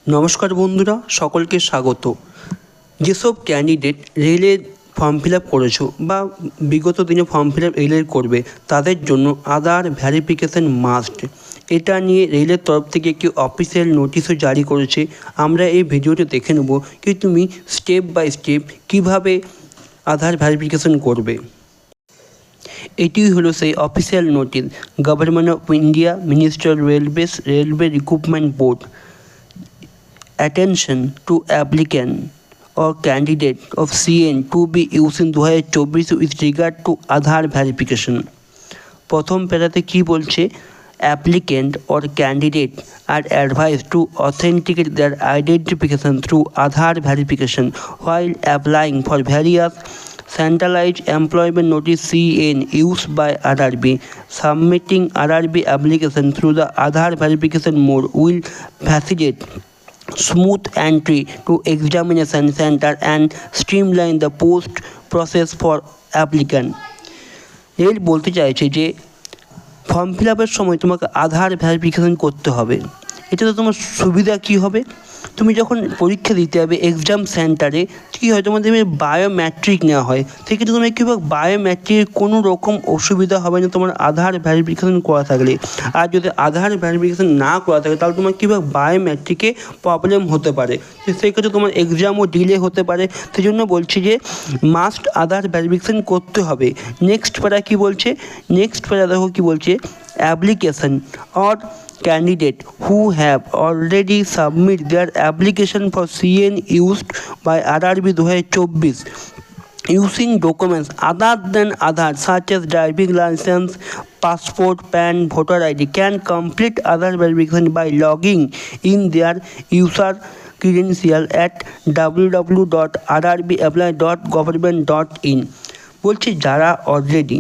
নমস্কার বন্ধুরা, সকলকে স্বাগত। যেসব ক্যান্ডিডেট রেলের ফর্ম ফিল আপ করেছো বা বিগত দিনে ফর্ম ফিল আপ রেলের করবে, তাদের জন্য আধার ভ্যারিফিকেশান মাস্ট। এটা নিয়ে রেলের তরফ থেকে একটি অফিসিয়াল নোটিশও জারি করেছে। আমরা এই ভিডিওতে দেখে নেব কি তুমি স্টেপ বাই স্টেপ কীভাবে আধার ভ্যারিফিকেশান করবে। এটি হলো সেই official notice, government of India, ministry of railways, railway recruitment board. Attention to applicant or candidate of CN to be used in 2024 with regard to Aadhaar verification. প্রথম প্যারাতে কি বলছে? Applicant or candidate are advised to authenticate their identification through Aadhaar verification while applying for various centralized employment notice CN used by RRB. Submitting RRB application through the Aadhaar verification mode will facilitate smooth entry to examination center and streamline the post process for applicant. Rail বলতে চাইছে যে form fill আপের সময় তোমাকে আধার verification করতে হবে। এটাতে তোমার সুবিধা কী হবে? তুমি যখন পরীক্ষা দিতে যাবে এক্সাম সেন্টারে, কী হয়, তোমাদের বায়োমেট্রিক নেওয়া হয়, সেক্ষেত্রে তোমার কী হবে, বায়োমেট্রিকের কোনো রকম অসুবিধা হবে না তোমার আধার ভেরিফিকেশন করা থাকলে। আর যদি আধার ভেরিফিকেশন না করা থাকে তাহলে তোমার কী হবে, বায়োমেট্রিকে প্রবলেম হতে পারে, সেক্ষেত্রে তোমার এক্সামও ডিলে হতে পারে। সেই জন্য বলছি যে মাস্ট আধার ভেরিফিকেশন করতে হবে। নেক্সট প্যারা কী বলছে? নেক্সট প্যারা দেখো কী বলছে, application or candidate who have already submitted their application for CN used by RRB 2024 using documents other than Aadhaar such as driving license, passport, PAN, voter ID can complete Aadhaar verification by logging in their user credential at www.rrbapply.government.in। বলছি যারা already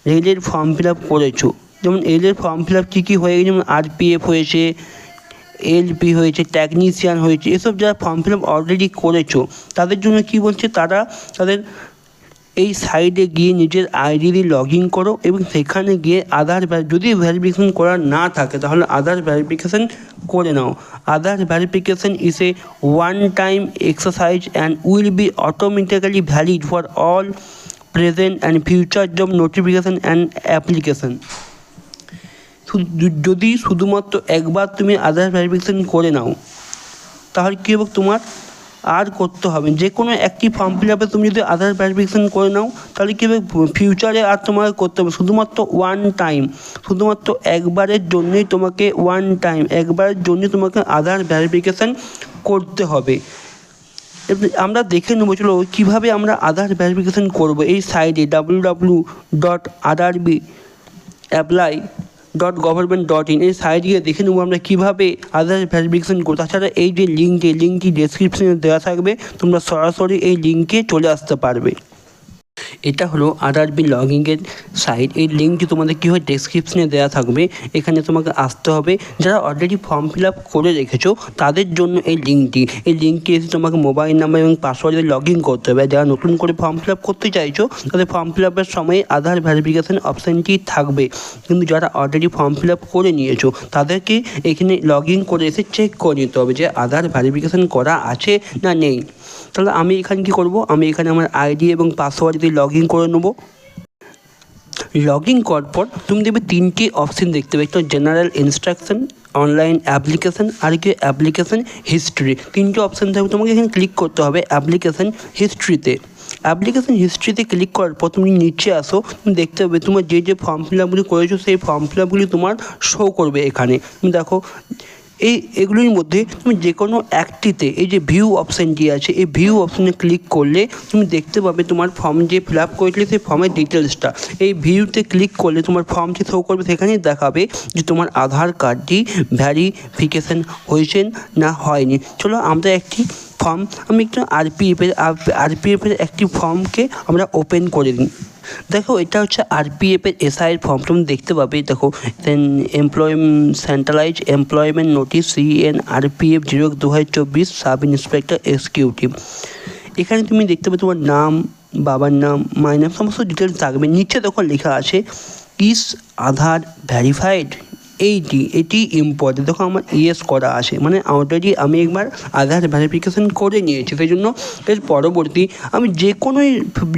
রেলের form fill up করেছো, যেমন রেলের form fill up কী হয়ে গেছে, যেমন RPF হয়েছে, LP হয়েছে, টেকনিশিয়ান হয়েছে, এসব যারা ফর্ম ফিল আপ অলরেডি করেছো তাদের জন্য কী বলছে, তারা তাদের এই সাইডে গিয়ে নিজের আইডি দিয়ে লগ ইন করো এবং সেখানে গিয়ে আধার যদি ভেরিফিকেশন করা না থাকে তাহলে আধার ভেরিফিকেশন করে নাও। Aadhaar verification is a one time exercise and will be automatically valid for all present and future job notification and application. যদি শুধুমাত্র একবার তুমি আধার ভেরিফিকেশন করে নাও তাহলে কী হবে, তোমার আর করতে হবে যে কোনো একটি ফর্ম ফিল আপে তুমি যদি আধার ভেরিফিকেশন করে নাও তাহলে কী হবে, ফিউচারে আর তোমাকে করতে হবে শুধুমাত্র ওয়ান টাইম, শুধুমাত্র একবারের জন্যই তোমাকে একবারের জন্যই তোমাকে আধার ভেরিফিকেশন করতে হবে। আমরা দেখে নেবো, চলো কীভাবে আমরা আধার ভেরিফিকেশন করবো। এই সাইডে www.rrbapply.government.in এই সাইডে গিয়ে দেখে নেবো আমরা কীভাবে আধার ভেরিফিকেশন করবো। তাছাড়া এই যে লিঙ্কটি ডেসক্রিপশনে দেওয়া থাকবে, তোমরা সরাসরি এই লিঙ্কে চলে আসতে পারবে। এটা হলো আরআরবি লগইনের সাইট। এই লিঙ্কটি তোমাদের কী হয়, ডেসক্রিপশনে দেওয়া থাকবে, এখানে তোমাকে আসতে হবে। যারা অলরেডি ফর্ম ফিল আপ করে রেখেছো তাদের জন্য এই লিঙ্কটি এসে তোমাকে মোবাইল নাম্বার এবং পাসওয়ার্ড দিয়ে লগ ইন করতে হবে। যারা নতুন করে ফর্ম ফিল আপ করতে চাইছো তাদের ফর্ম ফিল আপের সময় আধার ভেরিফিকেশান অপশানটি থাকবে, কিন্তু যারা অলরেডি ফর্ম ফিল আপ করে নিয়েছো তাদেরকে এখানে লগ ইন করে এসে চেক করে নিতে হবে যে আধার ভেরিফিকেশান করা আছে না নেই। তাহলে আমি এখানে কী করবো, আমি এখানে আমার আইডি এবং পাসওয়ার্ড দিয়ে লগ ইন করে নেবো। লগ ইন করার পর তুমি দেখবে তিনটি অপশান দেখতে পাবে, একটা জেনারেল ইনস্ট্রাকশন, অনলাইন অ্যাপ্লিকেশান আর কি অ্যাপ্লিকেশান হিস্ট্রি। তিনটে অপশান থাকবে, তোমাকে এখানে ক্লিক করতে হবে অ্যাপ্লিকেশান হিস্ট্রিতে। অ্যাপ্লিকেশান হিস্ট্রিতে ক্লিক করার পর তুমি নিচে আসো, তুমি দেখতে পাবে তোমার যে ফর্ম ফিল আপগুলি করেছো সেই ফর্ম ফিল আপগুলি তোমার শো করবে এখানে। তুমি দেখো এগুলির মধ্যে তুমি যে কোনো একটিতে এই যে ভিউ অপশানটি আছে, এই ভিউ অপশানে ক্লিক করলে তুমি দেখতে পাবে তোমার ফর্ম যে ফিল আপ করেছিলে সেই ফর্মের ডিটেলসটা। এই ভিউতে ক্লিক করলে তোমার ফর্মটি শো করবে, সেখানেই দেখাবে যে তোমার আধার কার্ডটি ভেরিফিকেশান হয়েছে না হয়নি। চলো আমরা একটি ফর্ম, আমি একটু আরপিএফের একটি ফর্মকে আমরা ওপেন করে দিই। দেখো এটা হচ্ছে আরপিএফের এসআইয়ের ফর্ম, তুমি দেখতে পাবে। দেখো centralise employment notice CN RPF 0/2024 sub inspector executive. এখানে তুমি দেখতে পাবে তোমার নাম, বাবার নাম, মায়ের নাম, সমস্ত ডিটেলস থাকবে। নিচে দেখো লেখা আছে ইজ আধার ভেরিফাইড। এটি ইম্পর্টেন্ট। দেখো আমার ইয়েস করা আছে, মানে অলরেডি আমি একবার আধার ভেরিফিকেশন করে নিয়েছি, সেই জন্য এর পরবর্তী আমি যে কোনোই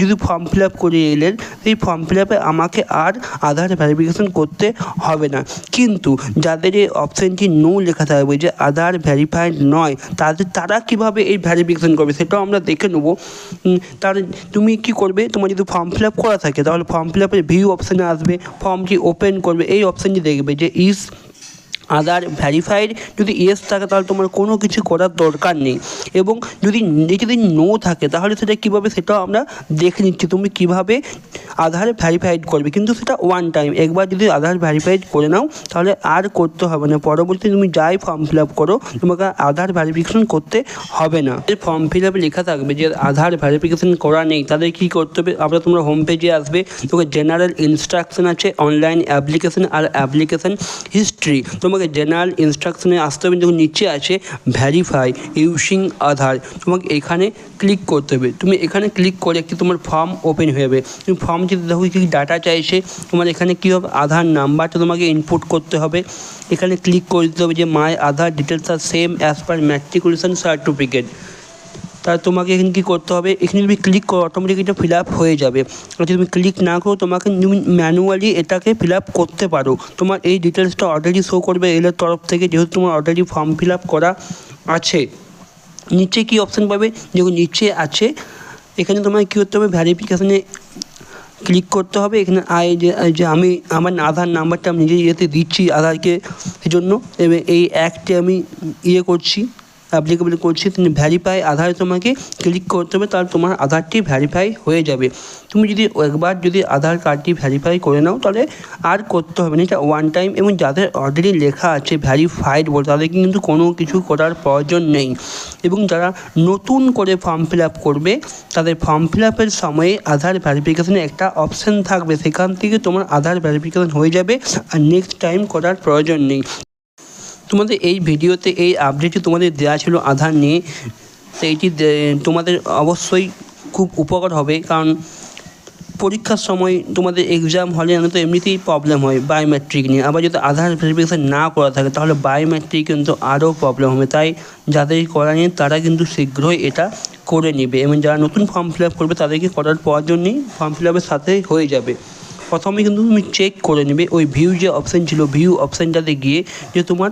যদি ফর্ম ফিল আপ করে এলেন, সেই ফর্ম ফিল আপে আমাকে আর আধার ভেরিফিকেশন করতে হবে না। কিন্তু যাদের এই অপশানটি নো লেখা থাকবে যে আধার ভেরিফাইড নয়, তারা কীভাবে এই ভেরিফিকেশন করবে সেটাও আমরা দেখে নেবো। তার তুমি কি করবে, তোমার যদি ফর্ম ফিল আপ করা থাকে তাহলে ফর্ম ফিল আপের ভিউ অপশানে আসবে, ফর্মটি ওপেন করবে, এই অপশানটি দেখবে যে ইজ আধার ভ্যারিফাইড। যদি ইয়েস থাকে তাহলে তোমার কোনো কিছু করার দরকার নেই, এবং যদি নো থাকে তাহলে সেটা কীভাবে সেটাও আমরা দেখে নিচ্ছি তুমি কীভাবে আধার ভ্যারিফাইড করবে। কিন্তু সেটা ওয়ান টাইম, একবার যদি আধার ভ্যারিফাইড করে নাও তাহলে আর করতে হবে না, পরবর্তী তুমি যাই ফর্ম ফিল আপ করো তোমাকে আধার ভ্যারিফিকেশন করতে হবে না। ফর্ম ফিল আপে লেখা থাকবে যে আধার ভ্যারিফিকেশন করা নেই, তাদের কী করতে হবে, আমরা তোমরা হোম পেজে আসবে, তোকে জেনারেল ইনস্ট্রাকশন আছে, অনলাইন অ্যাপ্লিকেশন আর অ্যাপ্লিকেশন হিস্ট্রি, তোমাকে জেনারেল ইনস্ট্রাকশনে আসতে হবে। যখন নিচে আছে ভ্যারিফাই ইউজিং আধার, তোমাকে এখানে ক্লিক করতে হবে। তুমি এখানে ক্লিক করে একটি তোমার ফর্ম ওপেন হয়ে যাবে। তুমি ফর্ম যদি দেখো কী ডাটা চাইছে, তোমার এখানে কী হবে, আধার নাম্বারটা তোমাকে ইনপুট করতে হবে। এখানে ক্লিক করে দিতে হবে যে my Aadhaar details are same as per matriculation certificate. তাহলে তোমাকে এখানে কী করতে হবে, এখানে তুমি ক্লিক করো, অটোমেটিক এটা ফিল আপ হয়ে যাবে। আর যদি তুমি ক্লিক না করো তোমাকে তুমি ম্যানুয়ালি এটাকে ফিল আপ করতে পারো। তোমার এই ডিটেলসটা অলরেডি শো করবে এলের তরফ থেকে, যেহেতু তোমার অলরেডি ফর্ম ফিল আপ করা আছে। নিচে কী অপশান পাবে, যেগুলো নিচে আছে এখানে তোমাকে কী করতে হবে, ভ্যারিফিকেশানে ক্লিক করতে হবে। এখানে যে আমি আমার আধার নাম্বারটা আমি নিজে ইয়েতে দিচ্ছি আধারকে, সেই জন্য এই অ্যাক্টে আমি করছি, অ্যাপ্লিকেবল করছি। তুমি ভ্যারিফাই আধারে তোমাকে ক্লিক করতে হবে, তাহলে তোমার আধারটি ভ্যারিফাই হয়ে যাবে। তুমি যদি একবার যদি আধার কার্ডটি ভ্যারিফাই করে নাও তাহলে আর করতে হবে না, এটা ওয়ান টাইম। এবং যাদের অলরেডি লেখা আছে ভ্যারিফাইড বলে তাদের কিন্তু কোনো কিছু করার প্রয়োজন নেই। এবং যারা নতুন করে ফর্ম ফিল আপ করবে তাদের ফর্ম ফিল আপের সময়ে আধার ভ্যারিফিকেশানে একটা অপশান থাকবে, সেখান থেকে তোমার আধার ভ্যারিফিকেশান হয়ে যাবে, আর নেক্সট টাইম করার প্রয়োজন নেই। তোমাদের এই ভিডিওতে এই আপডেটটি তোমাদের দেওয়া ছিল আধার নিয়ে, তো এইটি তোমাদের অবশ্যই খুব উপকার হবে, কারণ পরীক্ষার সময় তোমাদের এক্সাম হলে তো এমনিতেই প্রবলেম হয় বায়োমেট্রিক নিয়ে, আবার যদি আধার ভেরিফিকেশান না করা থাকে তাহলে বায়োমেট্রিক কিন্তু আরও প্রবলেম হবে। তাই যাদের করা নেই তারা কিন্তু শীঘ্রই এটা করে নেবে, এবং যারা নতুন ফর্ম ফিল আপ করবে তাদেরকে করার প্রয়োজন নেই, ফর্ম ফিল আপের সাথেই হয়ে যাবে। প্রথমে কিন্তু তুমি চেক করে নেবে ওই ভিউ যে অপশান ছিল, ভিউ অপশানটাতে গিয়ে যে তোমার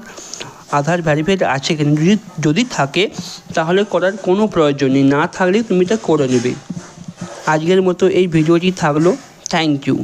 আধার ভ্যারিফাইড আছে কিনা, যদি থাকে তাহলে করার কোনো প্রয়োজন নেই, না থাকলে তুমি এটা করে নেবে। আজকের মতো এই ভিডিওটি থাকলো, থ্যাংক ইউ।